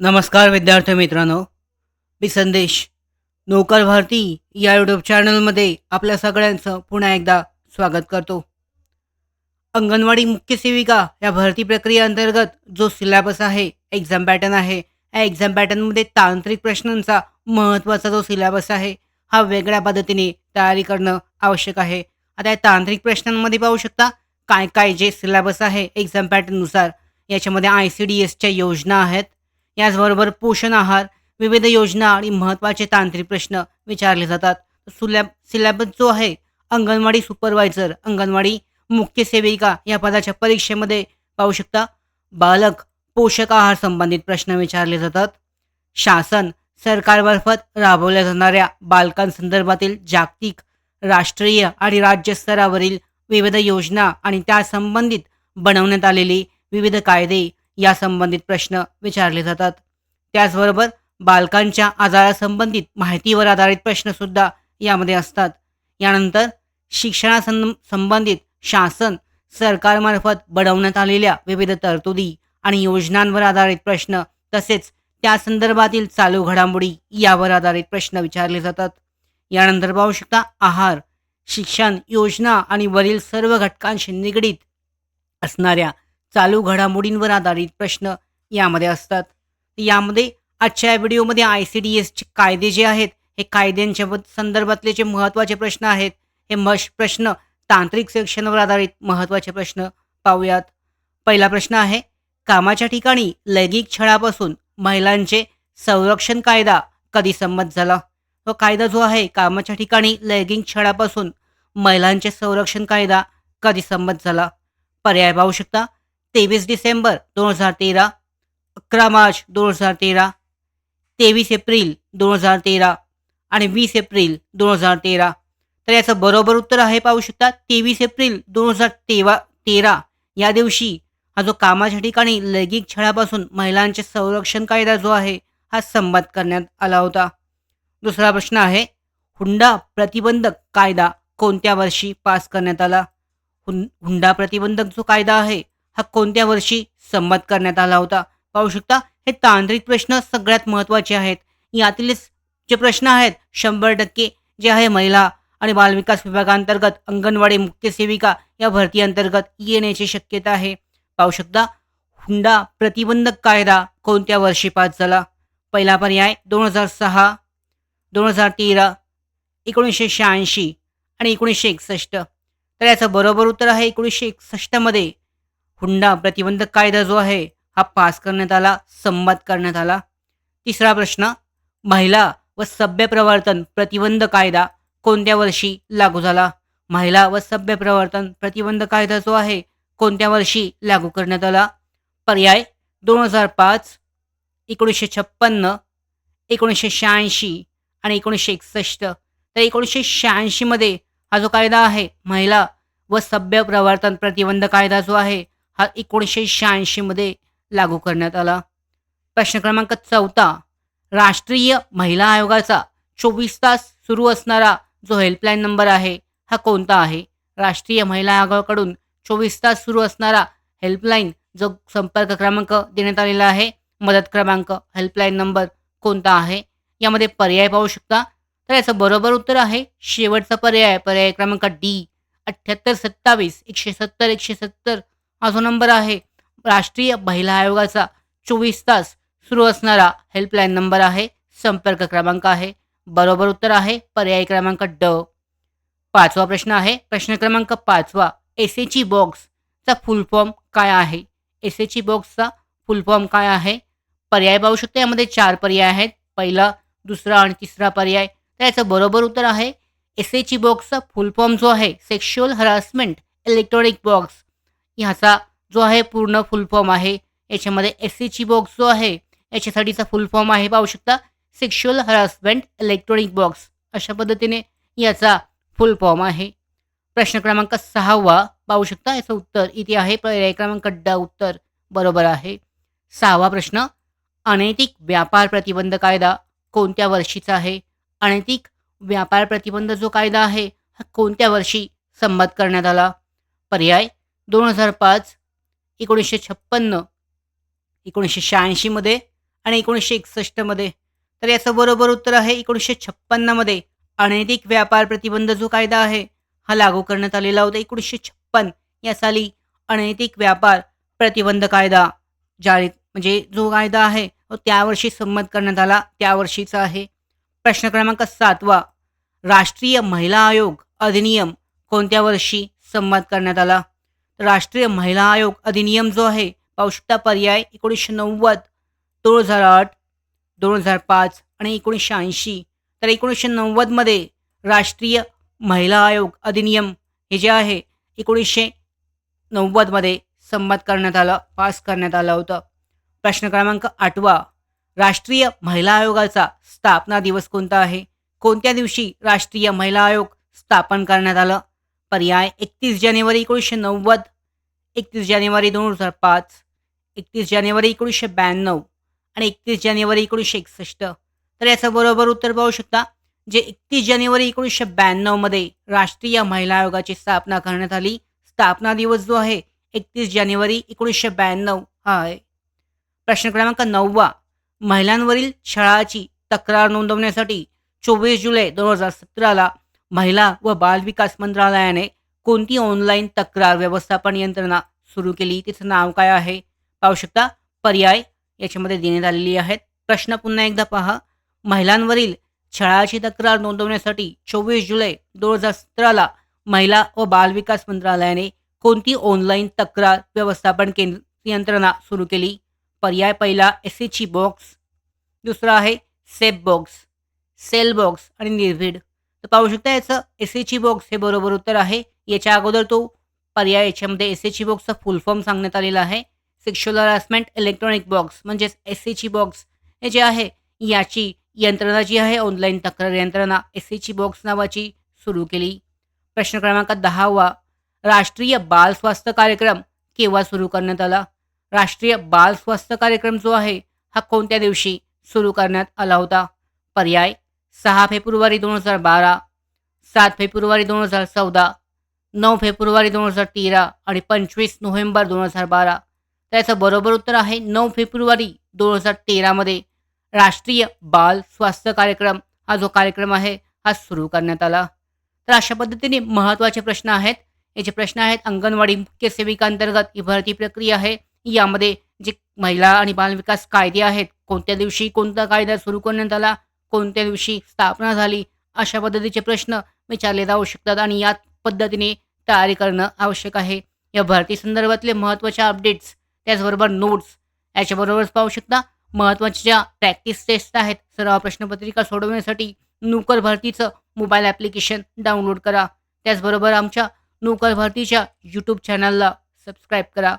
नमस्कार विद्यार्थी मित्रांनो, मी संदेश. नोकर भारती या यूट्यूब चॅनलमध्ये आपल्या सगळ्यांचं पुन्हा एकदा स्वागत करतो. अंगणवाडी मुख्य सेविका या भरती प्रक्रियेअंतर्गत जो सिलेबस आहे, एक्झाम पॅटर्न आहे, या एक्झाम पॅटर्नमध्ये तांत्रिक प्रश्नांचा महत्त्वाचा जो सिलेबस आहे, हा वेगळ्या पद्धतीने तयारी करणं आवश्यक आहे. आता या तांत्रिक प्रश्नांमध्ये पाहू शकता काय काय जे सिलेबस आहे एक्झाम पॅटर्ननुसार, याच्यामध्ये ICDSच्या योजना आहेत. याचबरोबर पोषण आहार, विविध योजना आणि महत्त्वाचे तांत्रिक प्रश्न विचारले जातात. सिलेबस जो आहे अंगणवाडी सुपरवायझर, अंगणवाडी मुख्य सेविका या पदाच्या परीक्षेमध्ये पाहू शकता बालक पोषक आहार संबंधित प्रश्न विचारले जातात. शासन सरकारमार्फत राबवल्या जाणाऱ्या बालकांसंदर्भातील जागतिक, राष्ट्रीय आणि राज्य स्तरावरील विविध योजना आणि त्या संबंधित बनवण्यात आलेली विविध कायदे या संबंधित प्रश्न विचारले जातात. त्याचबरोबर बालकांच्या आजारासंबंधित माहितीवर आधारित प्रश्नसुद्धा यामध्ये असतात. यानंतर संबंधित शासन सरकारमार्फत बनवण्यात आलेल्या विविध तरतुदी आणि योजनांवर आधारित प्रश्न, तसेच त्या संदर्भातील चालू घडामोडी यावर आधारित प्रश्न विचारले जातात. यानंतर पाहू शकता आहार, शिक्षण, योजना आणि वरील सर्व घटकांशी निगडीत असणाऱ्या चालू घडामोडींवर आधारित प्रश्न यामध्ये असतात. यामध्ये आजच्या व्हिडिओमध्ये ICDSचे कायदे जे आहेत, हे कायद्यांच्या संदर्भातले जे महत्त्वाचे प्रश्न आहेत, हे प्रश्न तांत्रिक सेक्शनवर आधारित महत्त्वाचे प्रश्न पाहूयात. पहिला प्रश्न आहे, कामाच्या ठिकाणी लैंगिक छळापासून महिलांचे संरक्षण कायदा कधी संमत झाला? तो कायदा जो आहे कामाच्या ठिकाणी लैंगिक छळापासून महिलांचे संरक्षण कायदा कधी संमत झाला? पर्याय पाहू शकता. 23 डिसेंबर 2013, 11 मार्च 2013, 23 एप्रिल 2013 आणि 20 एप्रिल 2013. तर याचं बरोबर उत्तर आहे पाहू शकता 23 एप्रिल 2013 या दिवशी हा जो कामाच्या ठिकाणी लैंगिक छळापासून महिलांचे संरक्षण कायदा जो आहे हा संमत करण्यात आला होता. दुसरा प्रश्न आहे, हुंडा प्रतिबंधक कायदा कोणत्या वर्षी पास करण्यात आला? हुंडा प्रतिबंधक जो कायदा आहे हा कोणत्या वर्षी संमत करण्यात आला होता? पाहू शकता हे तांत्रिक प्रश्न सगळ्यात महत्त्वाचे आहेत. यातीलच जे प्रश्न आहेत 100% जे आहे महिला आणि बालविकास विभागांतर्गत अंगणवाडी मुख्य सेविका या भरती अंतर्गत येण्याची शक्यता आहे. पाहू शकता हुंडा प्रतिबंधक कायदा कोणत्या वर्षी पास झाला? पहिला पर्याय 2006, 2013, 1986 आणि 1961. तर याचं बरोबर उत्तर आहे 1961 मध्ये हुंडा प्रतिबंधक कायदा जो आहे हा पास करण्यात आला, संमत करण्यात आला. तिसरा प्रश्न, महिला व सभ्य प्रवर्तन प्रतिबंध कायदा कोणत्या वर्षी लागू झाला? महिला व सभ्य प्रवर्तन प्रतिबंध कायदा जो आहे कोणत्या वर्षी लागू करण्यात आला? पर्याय 2005, 1956, 1986 आणि 1961. तर 1986 मध्ये हा जो कायदा आहे महिला व सभ्य प्रवर्तन प्रतिबंध कायदा जो आहे हा 1986 मध्ये लागू करण्यात आला. प्रश्न क्रमांक 4, राष्ट्रीय महिला आयोगाचा 24 तास सुरू असणारा जो हेल्पलाईन नंबर आहे हा कोणता आहे? राष्ट्रीय महिला आयोगाकडून 24 तास सुरू असणारा हेल्पलाईन जो संपर्क क्रमांक देण्यात आलेला आहे, मदत क्रमांक, हेल्पलाईन नंबर कोणता आहे? यामध्ये पर्याय पाहू शकता. तर याचं बरोबर उत्तर आहे शेवटचा पर्याय, पर्याय क्रमांक डी, 7827 170 170 हा जो नंबर आहे राष्ट्रीय महिला आयोगाचा 24 तास सुरू असणारा हेल्पलाईन नंबर आहे, संपर्क क्रमांक आहे. बरोबर उत्तर आहे पर्याय क्रमांक ड. पाचवा प्रश्न आहे, प्रश्न क्रमांक 5, SH बॉक्सचा फुल फॉर्म काय आहे? SH बॉक्सचा फुल फॉर्म काय आहे? पर्याय पाहू शकता. यामध्ये 4 पर्याय आहेत, पहिला, दुसरा आणि तिसरा पर्याय. तर याचं बरोबर उत्तर आहे SH बॉक्सचा फुल फॉर्म जो आहे सेक्शुअल हरासमेंट इलेक्ट्रॉनिक बॉक्स, ह्याचा जो आहे पूर्ण फुल फॉर्म आहे. याच्यामध्ये SH बॉक्स जो आहे याच्यासाठीचा फुल फॉर्म आहे पाहू शकता सेक्शुअल हरासमेंट इलेक्ट्रॉनिक बॉक्स, अशा पद्धतीने याचा फुल फॉर्म आहे. प्रश्न क्रमांक 6 पाहू शकता, याचं उत्तर इथे आहे, पर्याय क्रमांक ड उत्तर बरोबर आहे. 6वा प्रश्न, अनैतिक व्यापार प्रतिबंध कायदा कोणत्या वर्षीचा आहे? अनैतिक व्यापार प्रतिबंध जो कायदा आहे हा कोणत्या वर्षी संमत करण्यात आला? पर्याय 2005, 1956, 1986 मध्ये आणि 1961मध्ये. तर याचं बरोबर उत्तर आहे 1956मध्ये. अनैतिक व्यापार प्रतिबंध जो कायदा आहे हा लागू करण्यात आलेला होता. 1956 या साली अनैतिक व्यापार प्रतिबंध कायदा जारी म्हणजे जो कायदा आहे तो त्यावर्षी संमत करण्यात आला, त्यावर्षीचा आहे. प्रश्न क्रमांक 7 राष्ट्रीय महिला आयोग अधिनियम कोणत्या वर्षी संमत करण्यात आला? राष्ट्रीय महिला आयोग अधिनियम जो आहे पाहू शकता पर्याय 1990, 2008, 2005 आणि 1980. तर 1990मध्ये राष्ट्रीय महिला आयोग अधिनियम हे जे आहे 1990मध्ये संमत करण्यात आलं, पास करण्यात आलं होतं. प्रश्न क्रमांक 8 राष्ट्रीय महिला आयोगाचा स्थापना दिवस कोणता आहे? कोणत्या दिवशी राष्ट्रीय महिला आयोग स्थापन करण्यात आलं? पर्याय 31 जानेवारी 1990, 31 जानेवारी 2005, 31 जानेवारी 1992 आणि 31 जानेवारी 1961. तर याचं बरोबर उत्तर पाहू शकता. जे 31 जानेवारी 1992मध्ये राष्ट्रीय महिला आयोगाची स्थापना करण्यात आली. स्थापना दिवस जो आहे 31 जानेवारी 1992 हा आहे. प्रश्न क्रमांक 9 महिलांवरील छळाची तक्रार नोंदवण्यासाठी 24 जुलै 2017ला महिला व बालविकास मंत्रालयाने कोणती ऑनलाईन तक्रार व्यवस्थापन यंत्रणा सुरू केली? तिचं नाव काय आहे? पाहू शकता पर्याय याच्यामध्ये देण्यात आलेली आहेत. प्रश्न पुन्हा एकदा पहा. महिलांवरील छळाची तक्रार नोंदवण्यासाठी 24 जुलै 2017ला महिला व बालविकास मंत्रालयाने कोणती ऑनलाईन तक्रार व्यवस्थापन यंत्रणा सुरू केली? पर्याय पहिला एसएचई बॉक्स, दुसरा आहे सेफ बॉक्स, सेल बॉक्स आणि निर्भीड. तर पाहू शकता याचं एसएचई बॉक्स हे बरोबर उत्तर आहे. याच्या अगोदर तो पर्याय याच्यामध्ये एसएचई बॉक्सचा फुल फॉर्म सांगण्यात आलेला आहे. सेक्शुअल हरासमेंट इलेक्ट्रॉनिक बॉक्स म्हणजेच एसएचई बॉक्स हे जे आहे याची यंत्रणा जी आहे ऑनलाईन तक्रार यंत्रणा एसएचई बॉक्स नावाची सुरू केली. प्रश्न क्रमांक 10 राष्ट्रीय बाल स्वास्थ्य कार्यक्रम केव्हा सुरू करण्यात आला? राष्ट्रीय बाल स्वास्थ्य कार्यक्रम जो आहे हा कोणत्या दिवशी सुरू करण्यात आला होता? पर्याय 6 फेब्रुवारी 2012, 7 फेब्रुवारी 2014, 9 फेब्रुवारी 2013 आणि 25 नोव्हेंबर 2012. त्याचं बरोबर उत्तर आहे 9 फेब्रुवारी 2013मध्ये राष्ट्रीय बाल स्वास्थ्य कार्यक्रम हा जो कार्यक्रम आहे हा सुरू करण्यात आला. तर अशा पद्धतीने महत्त्वाचे प्रश्न आहेत. याचे प्रश्न आहेत अंगणवाडी मुख्य सेविका अंतर्गत ही भरती प्रक्रिया आहे. यामध्ये जे महिला आणि बालविकास कायदे आहेत, कोणत्या दिवशी कोणता कायदा सुरू करण्यात आला, कोणत्या दिवशी स्थापना झाली, अशा पद्धतीचे प्रश्न विचारले जाऊ शकतात आणि या पद्धतीने तयारी करणं आवश्यक आहे. या भरती संदर्भातले महत्त्वाचे अपडेट्स त्याचबरोबर नोट्स याच्याबरोबरच पाहू शकता. महत्त्वाच्या ज्या प्रॅक्टिस टेस्ट आहेत, सराव प्रश्नपत्रिका सोडवण्यासाठी नोकर भरतीचं मोबाईल ॲप्लिकेशन डाउनलोड करा. त्याचबरोबर आमच्या नोकर भरतीच्या यूट्यूब चॅनलला सबस्क्राईब करा.